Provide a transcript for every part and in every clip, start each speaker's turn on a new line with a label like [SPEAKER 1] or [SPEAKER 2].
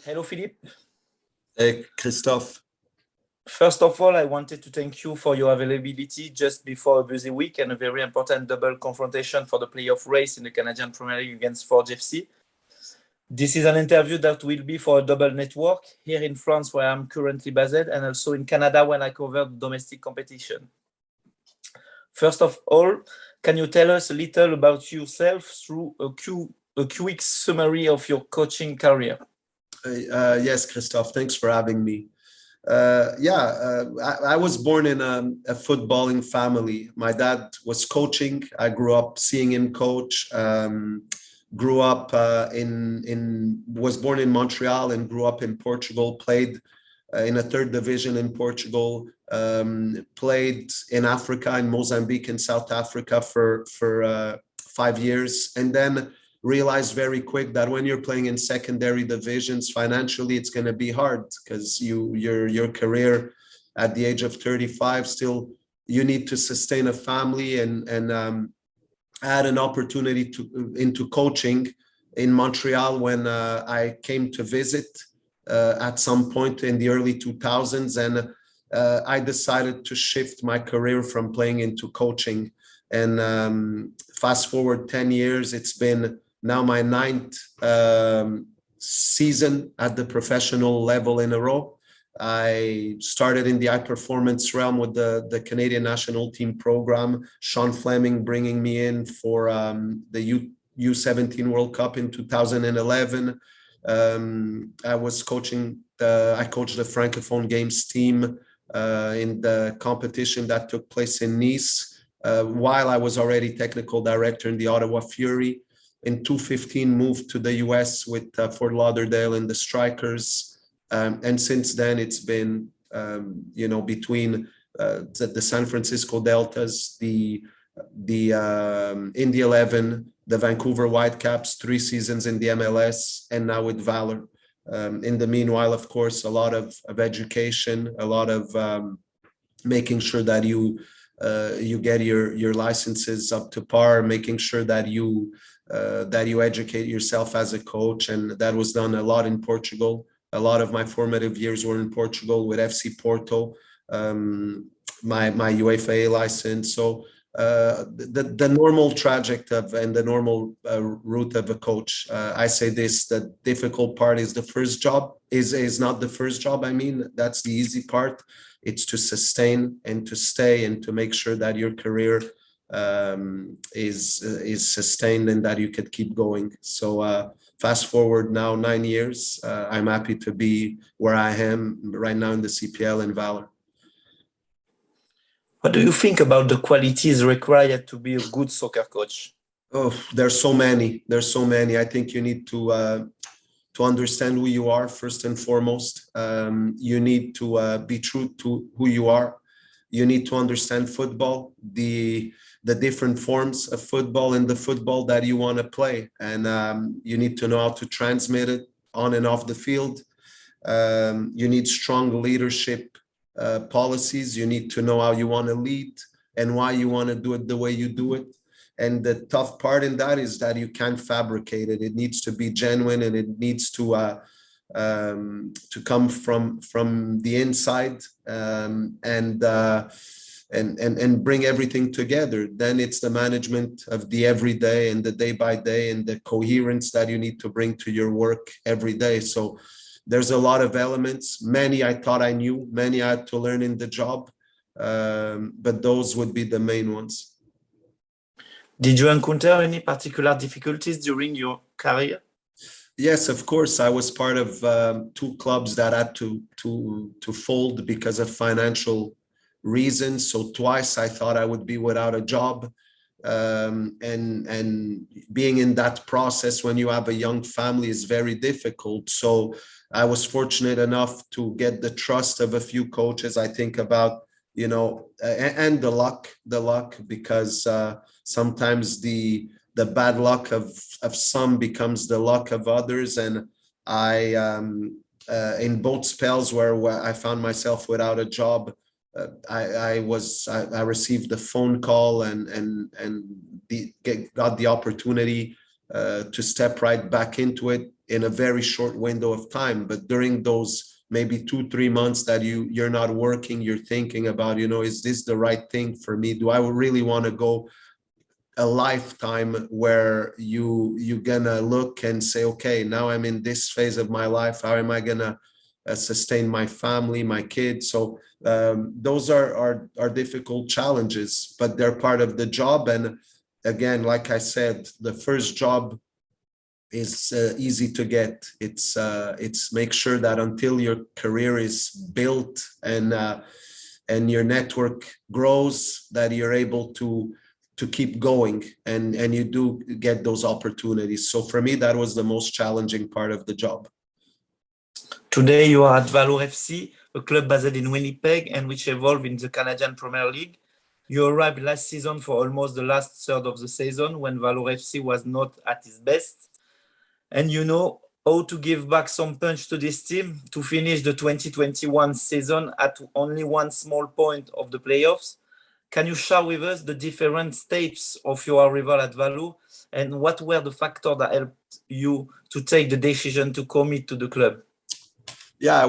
[SPEAKER 1] Hello, Philippe.
[SPEAKER 2] Hey, Christophe.
[SPEAKER 1] First of all, I wanted to thank you for your availability just before a busy week and a very important double confrontation for the playoff race in the Canadian Premier League against Forge FC. This is an interview that will be for a double network here in France, where I'm currently based, and also in Canada when I cover the domestic competition. First of all, can you tell us a little about yourself through a quick summary of your coaching career?
[SPEAKER 2] Yes, Christophe, thanks for having me. I was born in a footballing family. My dad was coaching. I grew up seeing him coach. Grew up was born in Montreal and grew up in Portugal. Played in a third division in Portugal. Played in Africa, in Mozambique, in South Africa for 5 years, and then realized very quick that when you're playing in secondary divisions, financially it's going to be hard because your career at the age of 35, still you need to sustain a family, and had an opportunity into coaching in Montreal when I came to visit at some point in the early 2000s, and I decided to shift my career from playing into coaching. And fast forward 10 years, it's been now my 9th season at the professional level in a row. I started in the high performance realm with the Canadian national team program, Sean Fleming bringing me in for the U17 World Cup in 2011. I coached the Francophone Games team in the competition that took place in Nice, while I was already technical director in the Ottawa Fury. In 2015, moved to the US with Fort Lauderdale and the Strikers. And since then, it's been, between the San Francisco Deltas, the Indy 11, the Vancouver Whitecaps, 3 seasons in the MLS, and now with Valour. In the meanwhile, of course, a lot of education, a lot of making sure that you get your licenses up to par, making sure that you educate yourself as a coach, and that was done a lot in Portugal. A lot of my formative years were in Portugal with FC Porto, my UEFA license. So the normal trajectory and the normal route of a coach. I say this: the difficult part is the first job. Is not the first job. I mean, that's the easy part. It's to sustain and to stay and to make sure that your career is sustained and that you could keep going. So fast forward now 9 years, I'm happy to be where I am right now in the CPL in Valour.
[SPEAKER 1] What do you think about the qualities required to be a good soccer coach?
[SPEAKER 2] Oh, there's so many. I think you need to understand who you are first and foremost. You need to be true to who you are. You need to understand football, the different forms of football and the football that you want to play. And you need to know how to transmit it on and off the field. You need strong leadership policies. You need to know how you want to lead and why you want to do it the way you do it. And the tough part in that is that you can't fabricate it. It needs to be genuine, and it needs to come from the inside, and bring everything together. Then it's the management of the everyday and the day by day and the coherence that you need to bring to your work every day. So there's a lot of elements. Many I thought I knew, many I had to learn in the job, but those would be the main ones.
[SPEAKER 1] Did you encounter any particular difficulties during your career?
[SPEAKER 2] Yes, of course. I was part of 2 clubs that had to fold because of financial reasons. So twice I thought I would be without a job, and being in that process when you have a young family is very difficult. So I was fortunate enough to get the trust of a few coaches. I think about, and the luck, because sometimes the bad luck of some becomes the luck of others. And I in both spells where I found myself without a job, I received a phone call and got the opportunity to step right back into it. in a very short window of time. But during those maybe 2-3 months that you're not working, you're thinking about, is this the right thing for me? Do I really want to go a lifetime where you're gonna look and say, okay, now I'm in this phase of my life, how am I gonna sustain my family, my kids? So those are difficult challenges, but they're part of the job. And again, like I said, the first job is easy to get. It's make sure that until your career is built and your network grows, that you're able to keep going and you do get those opportunities. So for me, that was the most challenging part of the job.
[SPEAKER 1] Today you are at Valour FC, a club based in Winnipeg and which evolved in the Canadian Premier League. You arrived last season for almost the last third of the season when Valour FC was not at its best. And you know how to give back some punch to this team to finish the 2021 season at only one small point of the playoffs. Can you share with us the different steps of your arrival at Valour and what were the factors that helped you to take the decision to commit to the club?
[SPEAKER 2] Yeah,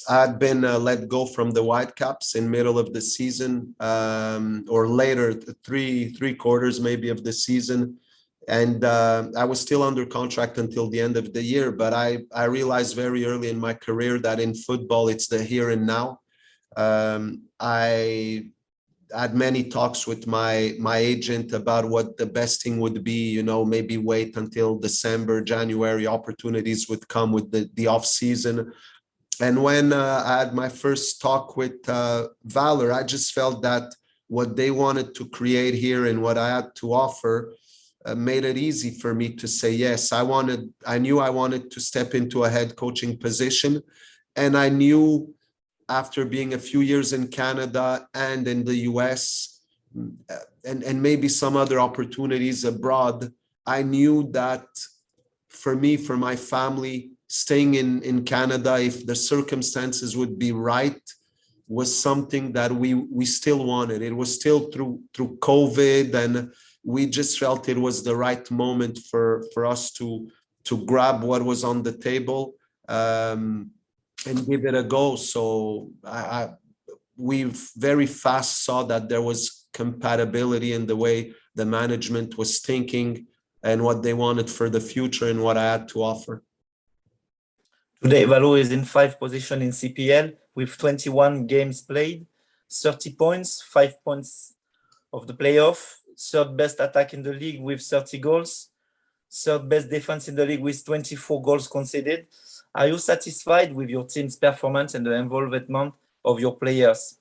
[SPEAKER 2] I'd been let go from the Whitecaps in middle of the season, or later, three quarters maybe of the season. And I was still under contract until the end of the year, but I realized very early in my career that in football, it's the here and now. I had many talks with my agent about what the best thing would be, maybe wait until December, January, opportunities would come with the off season. And when I had my first talk with Valour, I just felt that what they wanted to create here and what I had to offer made it easy for me to say yes. I knew I wanted to step into a head coaching position, and I knew after being a few years in Canada and in the US and maybe some other opportunities abroad, I knew that for me, for my family, staying in Canada, if the circumstances would be right, was something that we still wanted. It was still through COVID, and we just felt it was the right moment for us to grab what was on the table and give it a go. So we very fast saw that there was compatibility in the way the management was thinking and what they wanted for the future and what I had to offer.
[SPEAKER 1] Today, Valour is in 5th position in CPL with 21 games played, 30 points, 5 points of the playoff, third best attack in the league with 30 goals, third best defense in the league with 24 goals conceded. Are you satisfied with your team's performance and the involvement of your players?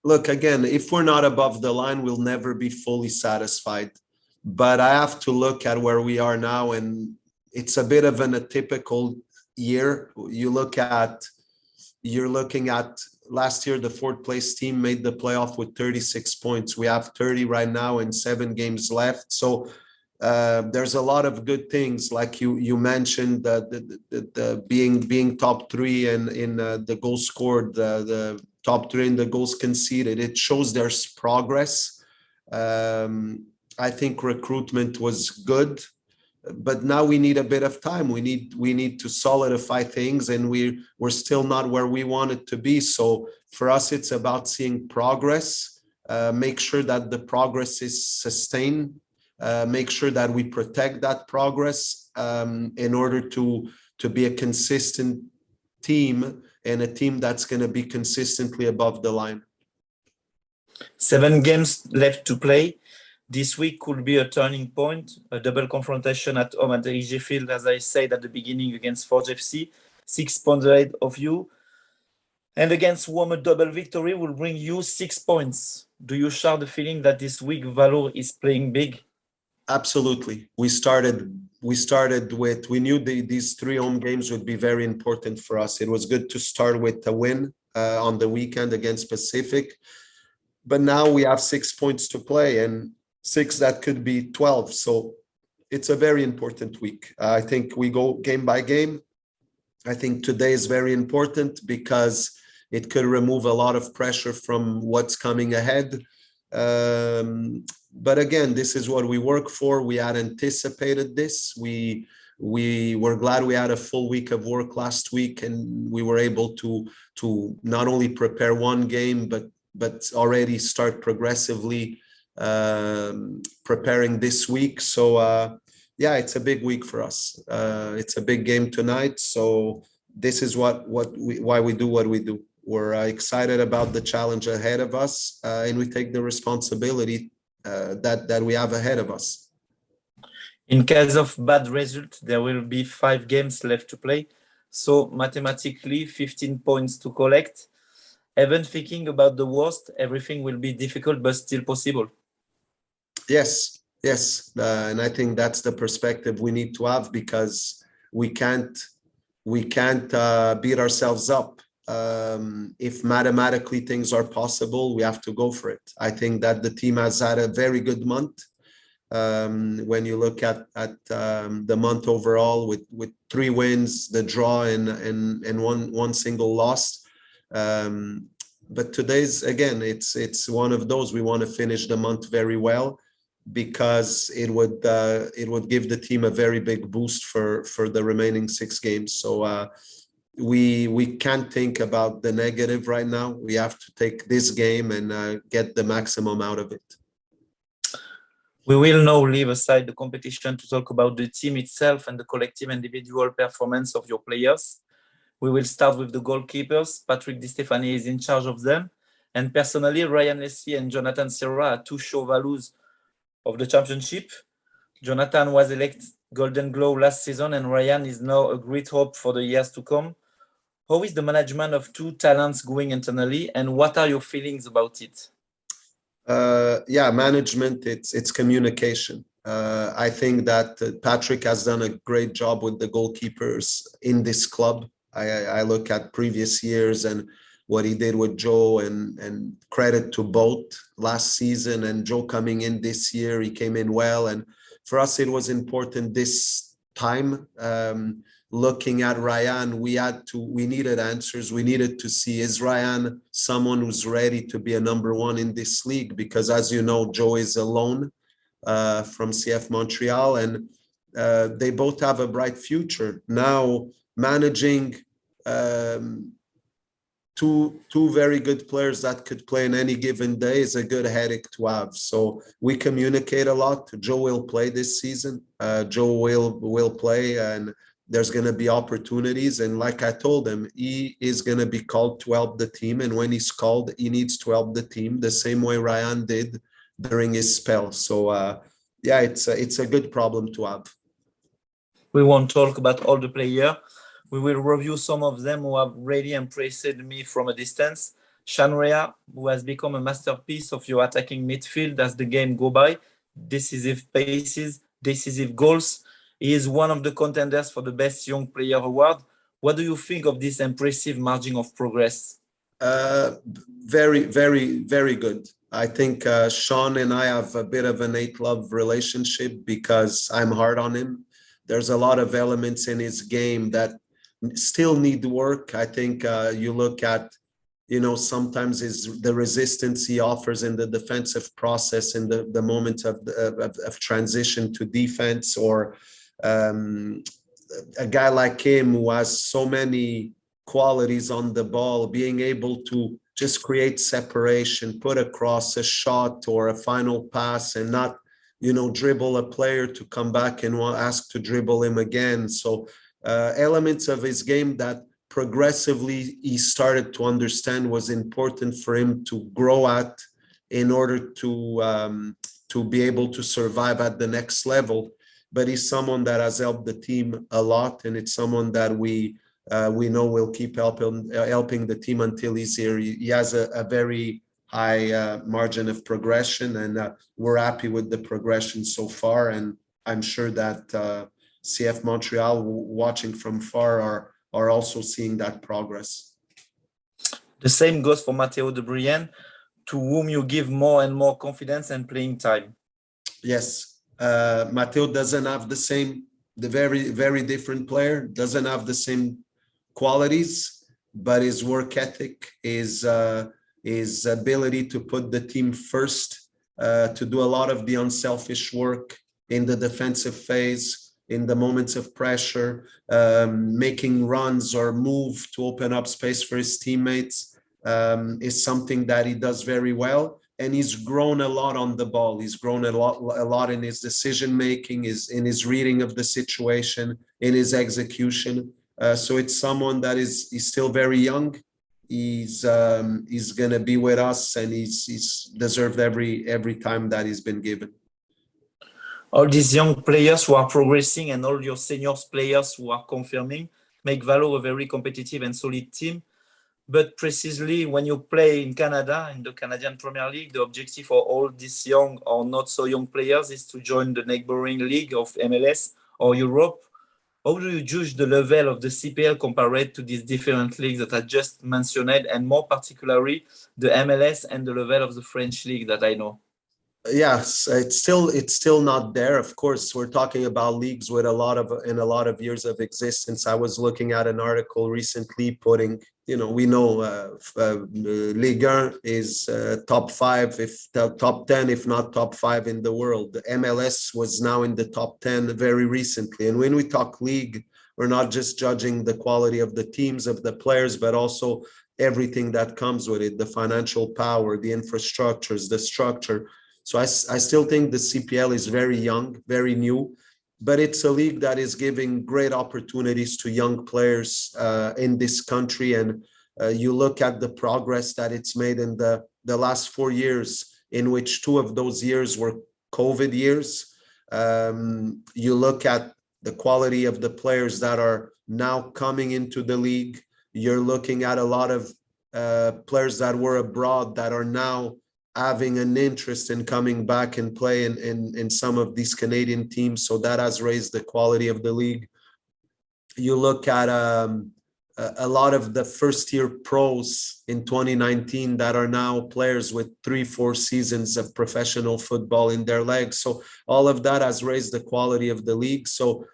[SPEAKER 2] Look, again, if we're not above the line, we'll never be fully satisfied. But I have to look at where we are now, and it's a bit of an atypical year. You're looking at last year, the 4th place team made the playoff with 36 points. We have 30 right now and 7 games left. So there's a lot of good things, like you mentioned, the being top 3 and in the goals scored, the top 3 in the goals conceded. It shows there's progress. I think recruitment was good, but now we need a bit of time. We need to solidify things, and we're still not where we want it to be. So for us, it's about seeing progress, make sure that the progress is sustained, make sure that we protect that progress in order to be a consistent team and a team that's going to be consistently above the line.
[SPEAKER 1] 7 games left to play. This week could be a turning point, a double confrontation at home at the EG Field, as I said at the beginning, against Forge FC, 6 points ahead of you. And against Wom, a double victory will bring you 6 points. Do you share the feeling that this week Valour is playing big?
[SPEAKER 2] Absolutely. We knew these 3 home games would be very important for us. It was good to start with a win on the weekend against Pacific, but now we have 6 points to play, and 6 that could be 12. So it's a very important week. I think we go game by game. I think today is very important because it could remove a lot of pressure from what's coming ahead. But again, this is what we work for. We had anticipated this. We we were glad we had a full week of work last week, and we were able to not only prepare one game, but already start progressively preparing this week. So yeah, it's a big week for us. It's a big game tonight. So this is why we do what we do. We're excited about the challenge ahead of us, and we take the responsibility that we have ahead of us.
[SPEAKER 1] In case of bad result, there will be 5 games left to play. So mathematically, 15 points to collect. Even thinking about the worst, everything will be difficult, but still possible.
[SPEAKER 2] Yes. And I think that's the perspective we need to have, because we can't beat ourselves up. If mathematically things are possible, we have to go for it. I think that the team has had a very good month. When you look at the month overall, with 3 wins, the draw, and one single loss. But today's, again, it's one of those. We want to finish the month very well, because it would give the team a very big boost for the remaining 6 games. So we can't think about the negative right now. We have to take this game and get the maximum out of it.
[SPEAKER 1] We will now leave aside the competition to talk about the team itself and the collective individual performance of your players. We will start with the goalkeepers. Patrick Di Stefani is in charge of them. And personally, Ryan Leslie and Jonathan Serra are 2 show values of the championship. Jonathan was elected Golden Glove last season, and Ryan is now a great hope for the years to come. How is the management of 2 talents going internally, and what are your feelings about it?
[SPEAKER 2] Yeah, management, it's communication. I think that Patrick has done a great job with the goalkeepers in this club. I look at previous years and what he did with Joe, and credit to both last season and Joe coming in this year. He came in well, and for us it was important this time. Looking at Ryan, we needed answers. We needed to see, is Ryan someone who's ready to be a number 1 in this league? Because as you know, Joe is alone from CF Montreal, and they both have a bright future. Now managing two very good players that could play in any given day is a good headache to have. So we communicate a lot. Joe will play this season. Joe will play, and there's going to be opportunities. And like I told him, he is going to be called to help the team. And when he's called, he needs to help the team the same way Ryan did during his spell. So yeah, it's a good problem to have.
[SPEAKER 1] We won't talk about all the players. We will review some of them who have really impressed me from a distance. Shanrea, who has become a masterpiece of your attacking midfield as the game go by. Decisive paces, decisive goals. He is one of the contenders for the Best Young Player Award. What do you think of this impressive margin of progress?
[SPEAKER 2] Very, very, very good. I think Sean and I have a bit of an hate-love relationship, because I'm hard on him. There's a lot of elements in his game that still need work. I think you look at, sometimes the resistance he offers in the defensive process in the moment of transition to defense, or a guy like him who has so many qualities on the ball, being able to just create separation, put across a shot or a final pass, and not, dribble a player to come back and ask to dribble him again. So elements of his game that progressively he started to understand was important for him to grow at, in order to be able to survive at the next level. But he's someone that has helped the team a lot, and it's someone that we know will keep helping the team until he's here. He has a very high margin of progression, and we're happy with the progression so far. And I'm sure that CF Montreal, watching from far, are also seeing that progress.
[SPEAKER 1] The same goes for Matteo De Brienne, to whom you give more and more confidence and playing time.
[SPEAKER 2] Yes. Matteo doesn't have the very, very different player, doesn't have the same qualities, but his work ethic, his ability to put the team first, to do a lot of the unselfish work in the defensive phase, in the moments of pressure, making runs or move to open up space for his teammates, is something that he does very well. And he's grown a lot on the ball. He's grown a lot in his decision making, in his reading of the situation, in his execution. So it's someone that is still very young. He's going to be with us, and he's deserved every time that he's been given.
[SPEAKER 1] All these young players who are progressing and all your seniors players who are confirming make Valour a very competitive and solid team. But precisely when you play in Canada, in the Canadian Premier League, the objective for all these young or not so young players is to join the neighboring league of MLS or Europe. How do you judge the level of the CPL compared to these different leagues that I just mentioned, and more particularly the MLS and the level of the French league that I know?
[SPEAKER 2] Yes, it's still not there. Of course, we're talking about leagues with a lot of years of existence. I was looking at an article recently putting, we know Ligue 1 is top 5, if top 10, if not top 5 in the world. The MLS was now in the top 10 very recently. And when we talk league, we're not just judging the quality of the teams, of the players, but also everything that comes with it, the financial power, the infrastructures, the structure. So I still think the CPL is very young, very new, but it's a league that is giving great opportunities to young players in this country. And you look at the progress that it's made in the last 4 years, in which 2 of those years were COVID years. You look at the quality of the players that are now coming into the league. You're looking at a lot of players that were abroad that are now having an interest in coming back and play in some of these Canadian teams. So that has raised the quality of the league. You look at a lot of the first-year pros in 2019 that are now players with 3-4 seasons of professional football in their legs. So all of that has raised the quality of the league. So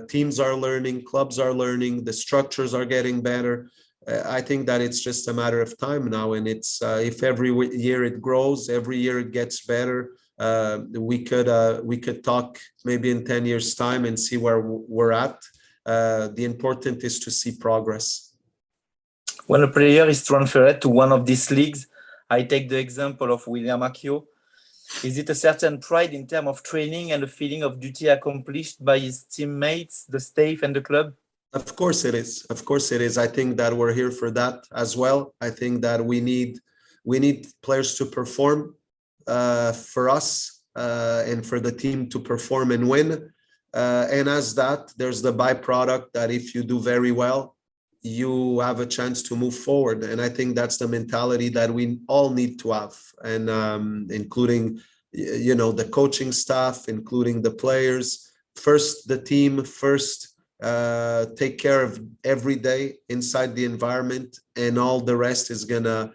[SPEAKER 2] teams are learning, clubs are learning, the structures are getting better. I think that it's just a matter of time now, and it's if every year it grows, every year it gets better. We could talk maybe in 10 years' time and see where we're at. The important is to see progress.
[SPEAKER 1] When a player is transferred to one of these leagues, I take the example of William Akio. Is it a certain pride in terms of training and a feeling of duty accomplished by his teammates, the staff, and the club?
[SPEAKER 2] Of course it is. Of course it is. I think that we're here for that as well. I think that we need players to perform for us and for the team to perform and win. And as that, there's the byproduct that if you do very well, you have a chance to move forward. And I think that's the mentality that we all need to have, and including, the coaching staff, including the players. First, the team first. Take care of every day inside the environment, and all the rest is gonna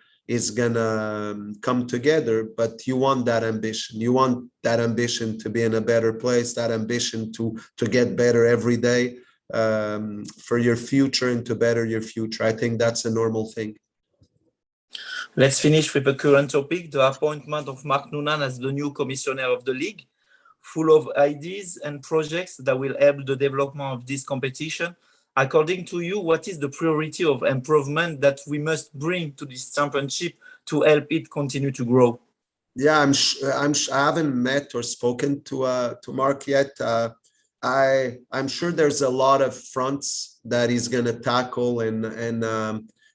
[SPEAKER 2] come together. But you want that ambition. You want that ambition to be in a better place, that ambition to get better every day for your future and to better your future. I think that's a normal thing.
[SPEAKER 1] Let's finish with the current topic, the appointment of Mark Noonan as the new commissioner of the league. Full of ideas and projects that will help the development of this competition. According to you, what is the priority of improvement that we must bring to this championship to help it continue to grow?
[SPEAKER 2] Yeah, I haven't met or spoken to Mark yet. I'm sure there's a lot of fronts that he's going to tackle, and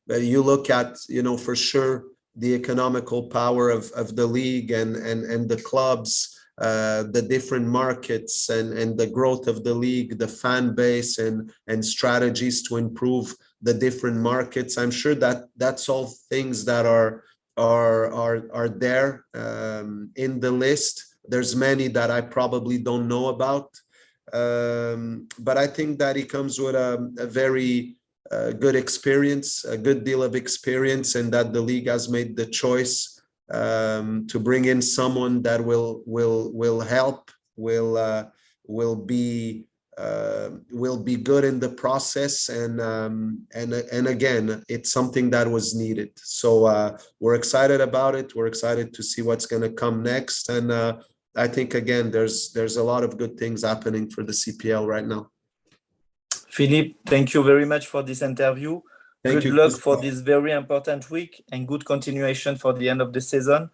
[SPEAKER 2] you look at, for sure the economical power of the league and the clubs. The different markets and the growth of the league, the fan base and strategies to improve the different markets. I'm sure that that's all things that are there in the list. There's many that I probably don't know about, but I think that he comes with a very good experience, a good deal of experience, and that the league has made the choice to bring in someone that will help, will be good in the process, and again, it's something that was needed. So we're excited about it. We're excited to see what's going to come next, and I think again, there's a lot of good things happening for the CPL right now.
[SPEAKER 1] Philippe, thank you very much for this interview.
[SPEAKER 2] Thank
[SPEAKER 1] Good
[SPEAKER 2] you,
[SPEAKER 1] luck for
[SPEAKER 2] Christophe.
[SPEAKER 1] this very important week and good continuation for the end of the season.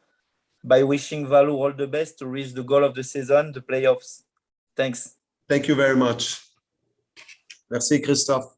[SPEAKER 1] By wishing Valour all the best to reach the goal of the season, the playoffs. Thanks.
[SPEAKER 2] Thank you very much. Merci, Christophe.